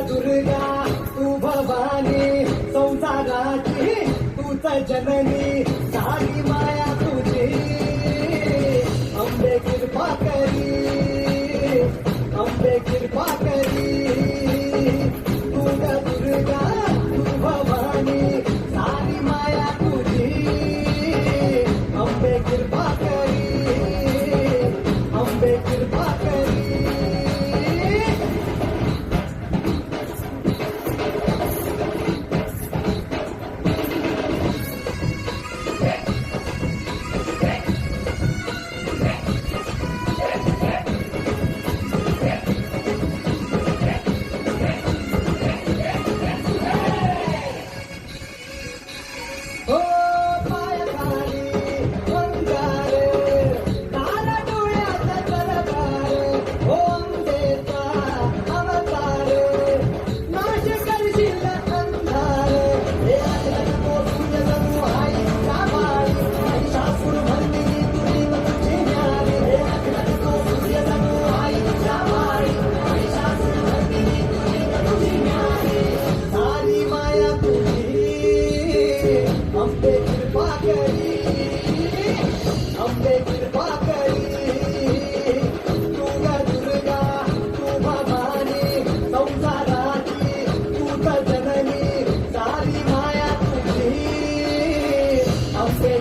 दुर्गा तू भवानी संसाराची तूच जननी सारी माया तुझी अंबे कृपा करी अंबे कृपा करी दुर्गा तू भवानी सारी माया तुझी अंबे कृपा करी अंबे कृपा करी अंबे कृपा करी अंबे कृपा करी दुर्गा तू भवानी संसाराची तूच जननी सारी माया तुझी अंबे